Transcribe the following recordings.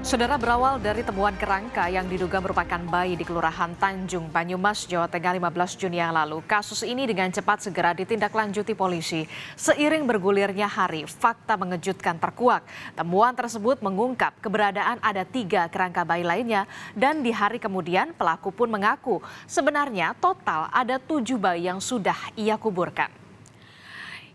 Saudara, berawal dari temuan kerangka yang diduga merupakan bayi di Kelurahan Tanjung Banyumas, Jawa Tengah 15 Juni yang lalu. Kasus ini dengan cepat segera ditindaklanjuti polisi. Seiring bergulirnya hari, fakta mengejutkan terkuak. Temuan tersebut mengungkap keberadaan ada 3 kerangka bayi lainnya dan di hari kemudian pelaku pun mengaku sebenarnya total ada 7 bayi yang sudah ia kuburkan.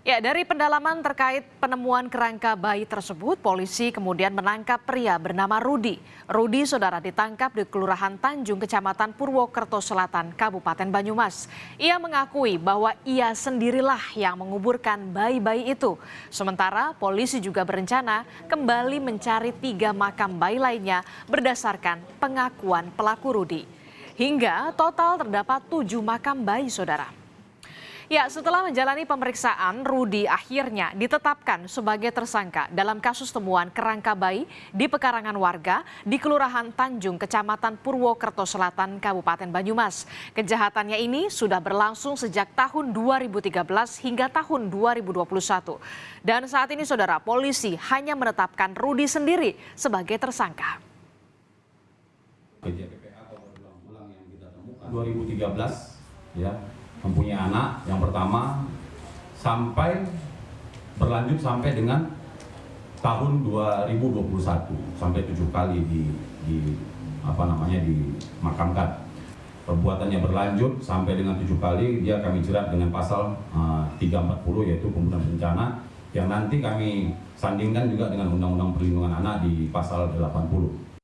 Ya, dari pendalaman terkait penemuan kerangka bayi tersebut, polisi kemudian menangkap pria bernama Rudi. Rudi, saudara, ditangkap di Kelurahan Tanjung, Kecamatan Purwokerto Selatan, Kabupaten Banyumas. Ia mengakui bahwa ia sendirilah yang menguburkan bayi-bayi itu. Sementara polisi juga berencana kembali mencari 3 makam bayi lainnya berdasarkan pengakuan pelaku Rudi. Hingga total terdapat 7 makam bayi, saudara. Ya, setelah menjalani pemeriksaan, Rudi akhirnya ditetapkan sebagai tersangka dalam kasus temuan kerangka bayi di pekarangan warga di Kelurahan Tanjung, Kecamatan Purwokerto Selatan, Kabupaten Banyumas. Kejahatannya ini sudah berlangsung sejak tahun 2013 hingga tahun 2021. Dan saat ini, saudara, polisi hanya menetapkan Rudi sendiri sebagai tersangka. PPA atau berulang-ulang yang kita temukan 2013 ya, mempunyai anak yang pertama sampai berlanjut sampai dengan tahun 2021 sampai 7 kali dimakamkan. Perbuatannya berlanjut sampai dengan 7 kali, dia kami jerat dengan pasal 340 yaitu pembunuhan berencana, yang nanti kami sandingkan juga dengan Undang-Undang Perlindungan Anak di pasal 80.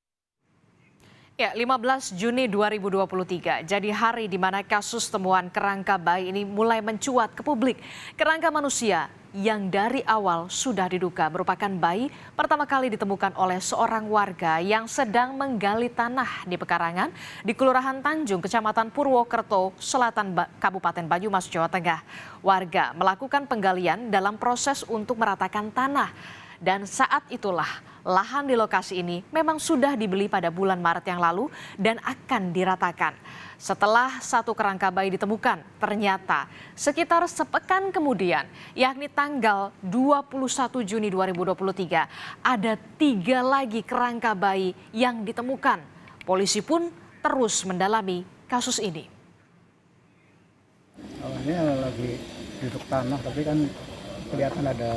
Ya, 15 Juni 2023 jadi hari di mana kasus temuan kerangka bayi ini mulai mencuat ke publik. Kerangka manusia yang dari awal sudah diduga merupakan bayi pertama kali ditemukan oleh seorang warga yang sedang menggali tanah di pekarangan di Kelurahan Tanjung, Kecamatan Purwokerto Selatan, Kabupaten Banyumas, Jawa Tengah. Warga melakukan penggalian dalam proses untuk meratakan tanah. Dan saat itulah lahan di lokasi ini memang sudah dibeli pada bulan Maret yang lalu dan akan diratakan. Setelah 1 kerangka bayi ditemukan, ternyata sekitar sepekan kemudian, yakni tanggal 21 Juni 2023, ada 3 lagi kerangka bayi yang ditemukan. Polisi pun terus mendalami kasus ini. Ini lagi duduk tanah, tapi kan kelihatan ada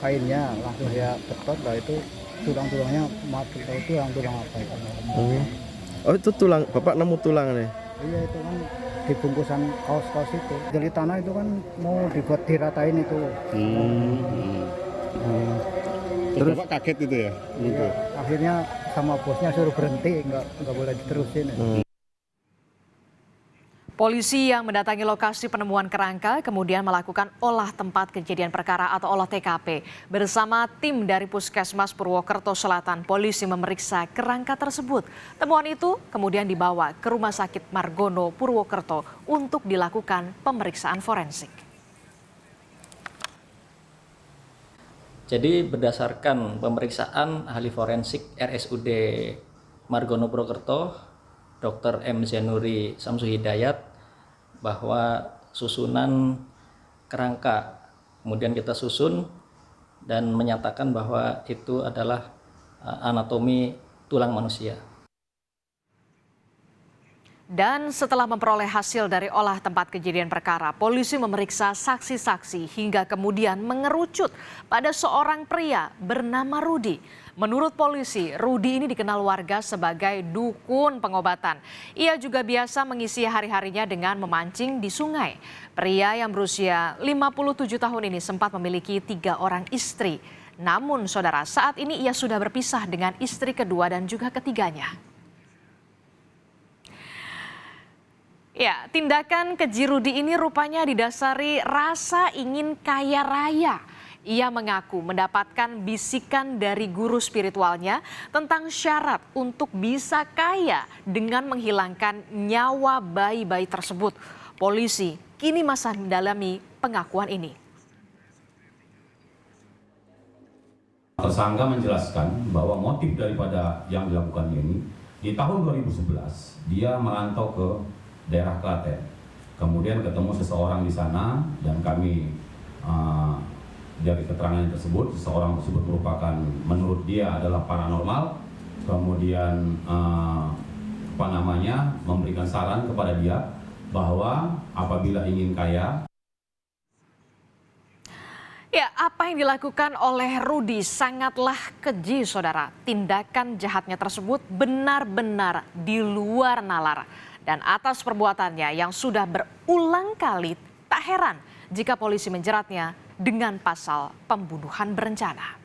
kainnya, langsung dia betot, lah itu tulang-tulangnya mati, itu yang tulang apa itu? Oh, itu tulang, Bapak nemu tulang nih? Iya, itu kan di bungkusan kaos-kaos itu. Jadi tanah itu kan mau dibuat diratain itu. Terus Bapak kaget itu ya? Iya, akhirnya sama bosnya suruh berhenti, nggak boleh diterusin. Polisi yang mendatangi lokasi penemuan kerangka kemudian melakukan olah tempat kejadian perkara atau olah TKP. Bersama tim dari Puskesmas Purwokerto Selatan, polisi memeriksa kerangka tersebut. Temuan itu kemudian dibawa ke Rumah Sakit Margono Purwokerto untuk dilakukan pemeriksaan forensik. Jadi berdasarkan pemeriksaan ahli forensik RSUD Margono Purwokerto, Dr. M. Zainuri Samsu Hidayat, bahwa susunan kerangka kemudian kita susun dan menyatakan bahwa itu adalah anatomi tulang manusia. Dan setelah memperoleh hasil dari olah tempat kejadian perkara, polisi memeriksa saksi-saksi hingga kemudian mengerucut pada seorang pria bernama Rudi. Menurut polisi, Rudi ini dikenal warga sebagai dukun pengobatan. Ia juga biasa mengisi hari-harinya dengan memancing di sungai. Pria yang berusia 57 tahun ini sempat memiliki 3 orang istri. Namun, saudara, saat ini ia sudah berpisah dengan istri kedua dan juga ketiganya. Ya, tindakan keji Rudi ini rupanya didasari rasa ingin kaya raya. Ia mengaku mendapatkan bisikan dari guru spiritualnya tentang syarat untuk bisa kaya dengan menghilangkan nyawa bayi-bayi tersebut. Polisi kini masih mendalami pengakuan ini. Tersangka menjelaskan bahwa motif daripada yang dilakukan ini, di tahun 2011 dia merantau ke daerah Klaten. Kemudian ketemu seseorang di sana dan kami dari keterangan tersebut, seseorang tersebut merupakan, menurut dia adalah paranormal, kemudian memberikan saran kepada dia bahwa apabila ingin kaya. Ya, apa yang dilakukan oleh Rudi sangatlah keji, saudara. Tindakan jahatnya tersebut benar-benar di luar nalar. Dan atas perbuatannya yang sudah berulang kali, tak heran jika polisi menjeratnya dengan pasal pembunuhan berencana.